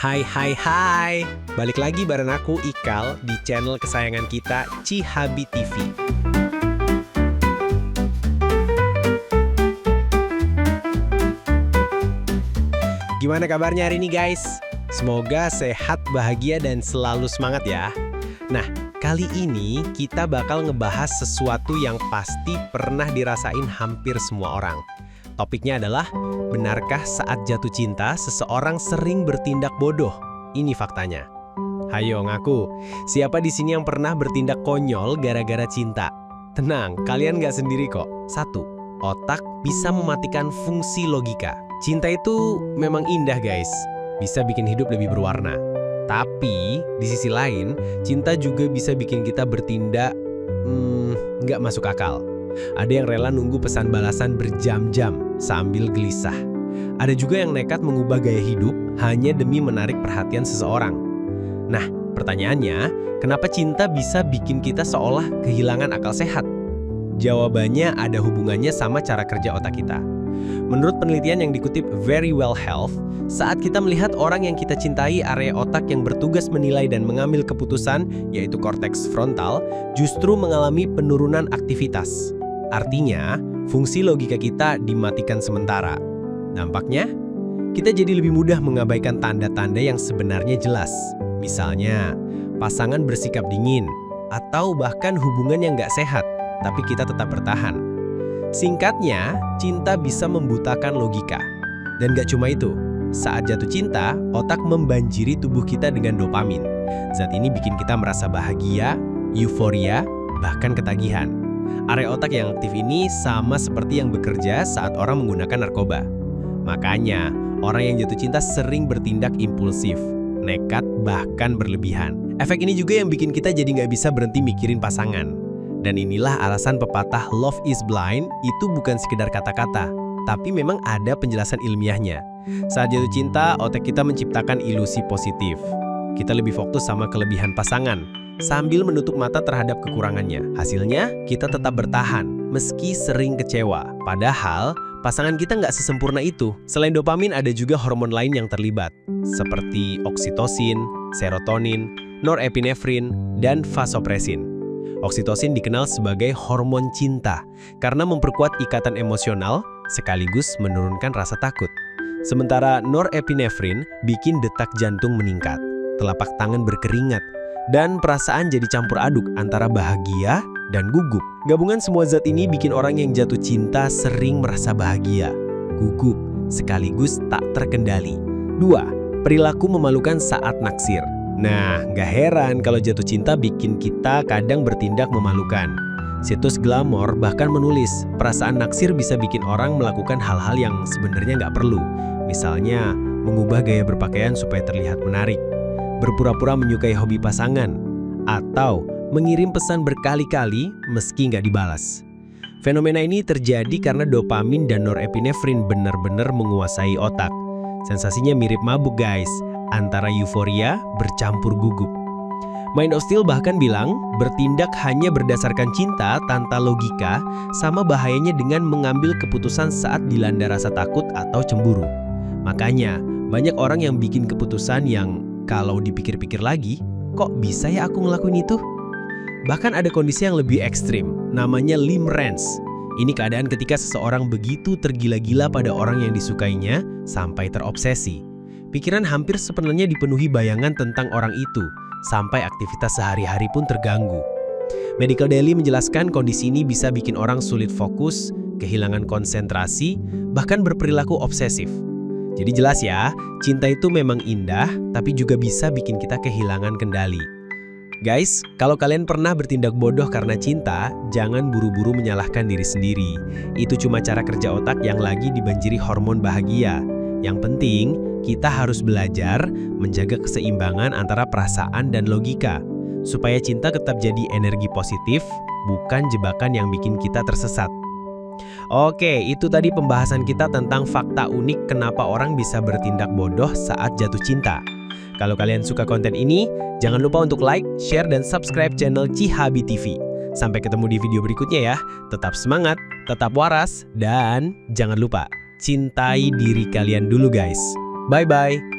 Hai. Balik lagi bareng aku Ikal di channel kesayangan kita Cihabi TV. Gimana kabarnya hari ini guys? Semoga sehat, bahagia, dan selalu semangat ya. Nah, kali ini kita bakal ngebahas sesuatu yang pasti pernah dirasain hampir semua orang. Topiknya adalah, benarkah saat jatuh cinta seseorang sering bertindak bodoh? Ini faktanya. Hayo ngaku, siapa di sini yang pernah bertindak konyol gara-gara cinta? Tenang, kalian nggak sendiri kok. 1. Otak bisa mematikan fungsi logika. Cinta itu memang indah guys, bisa bikin hidup lebih berwarna. Tapi, di sisi lain, cinta juga bisa bikin kita bertindak nggak masuk akal. Ada yang rela nunggu pesan balasan berjam-jam sambil gelisah. Ada juga yang nekat mengubah gaya hidup hanya demi menarik perhatian seseorang. Nah, pertanyaannya, kenapa cinta bisa bikin kita seolah kehilangan akal sehat? Jawabannya ada hubungannya sama cara kerja otak kita. Menurut penelitian yang dikutip Verywell Health, saat kita melihat orang yang kita cintai, area otak yang bertugas menilai dan mengambil keputusan, yaitu korteks frontal, justru mengalami penurunan aktivitas. Artinya, fungsi logika kita dimatikan sementara. Dampaknya, kita jadi lebih mudah mengabaikan tanda-tanda yang sebenarnya jelas. Misalnya, pasangan bersikap dingin, atau bahkan hubungan yang nggak sehat, tapi kita tetap bertahan. Singkatnya, cinta bisa membutakan logika. Dan nggak cuma itu, saat jatuh cinta, otak membanjiri tubuh kita dengan dopamin. Zat ini bikin kita merasa bahagia, euforia, bahkan ketagihan. Area otak yang aktif ini sama seperti yang bekerja saat orang menggunakan narkoba. Makanya, orang yang jatuh cinta sering bertindak impulsif, nekat, bahkan berlebihan. Efek ini juga yang bikin kita jadi nggak bisa berhenti mikirin pasangan. Dan inilah alasan pepatah love is blind itu bukan sekedar kata-kata, tapi memang ada penjelasan ilmiahnya. Saat jatuh cinta, otak kita menciptakan ilusi positif. Kita lebih fokus sama kelebihan pasangan, sambil menutup mata terhadap kekurangannya. Hasilnya, kita tetap bertahan, meski sering kecewa. Padahal, pasangan kita nggak sesempurna itu. Selain dopamin, ada juga hormon lain yang terlibat, seperti oksitosin, serotonin, norepinefrin, dan vasopresin. Oksitosin dikenal sebagai hormon cinta, karena memperkuat ikatan emosional, sekaligus menurunkan rasa takut. Sementara norepinefrin bikin detak jantung meningkat, telapak tangan berkeringat, dan perasaan jadi campur aduk antara bahagia dan gugup. Gabungan semua zat ini bikin orang yang jatuh cinta sering merasa bahagia, gugup, sekaligus tak terkendali. 2. Perilaku memalukan saat naksir. Nah, nggak heran kalau jatuh cinta bikin kita kadang bertindak memalukan. Situs Glamour bahkan menulis, perasaan naksir bisa bikin orang melakukan hal-hal yang sebenarnya nggak perlu. Misalnya, mengubah gaya berpakaian supaya terlihat menarik, berpura-pura menyukai hobi pasangan, atau mengirim pesan berkali-kali meski nggak dibalas. Fenomena ini terjadi karena dopamin dan norepinefrin benar-benar menguasai otak. Sensasinya mirip mabuk guys, antara euforia bercampur gugup. Mind of Steel bahkan bilang, bertindak hanya berdasarkan cinta tanpa logika sama bahayanya dengan mengambil keputusan saat dilanda rasa takut atau cemburu. Makanya, banyak orang yang bikin keputusan yang kalau dipikir-pikir lagi, kok bisa ya aku ngelakuin itu? Bahkan ada kondisi yang lebih ekstrim, namanya limerence. Ini keadaan ketika seseorang begitu tergila-gila pada orang yang disukainya sampai terobsesi. Pikiran hampir sepenuhnya dipenuhi bayangan tentang orang itu, sampai aktivitas sehari-hari pun terganggu. Medical Daily menjelaskan kondisi ini bisa bikin orang sulit fokus, kehilangan konsentrasi, bahkan berperilaku obsesif. Jadi jelas ya, cinta itu memang indah, tapi juga bisa bikin kita kehilangan kendali. Guys, kalau kalian pernah bertindak bodoh karena cinta, jangan buru-buru menyalahkan diri sendiri. Itu cuma cara kerja otak yang lagi dibanjiri hormon bahagia. Yang penting, kita harus belajar menjaga keseimbangan antara perasaan dan logika, supaya cinta tetap jadi energi positif, bukan jebakan yang bikin kita tersesat. Oke, itu tadi pembahasan kita tentang fakta unik kenapa orang bisa bertindak bodoh saat jatuh cinta. Kalau kalian suka konten ini, jangan lupa untuk like, share, dan subscribe channel Cihabi TV. Sampai ketemu di video berikutnya ya. Tetap semangat, tetap waras, dan jangan lupa cintai diri kalian dulu guys. Bye-bye.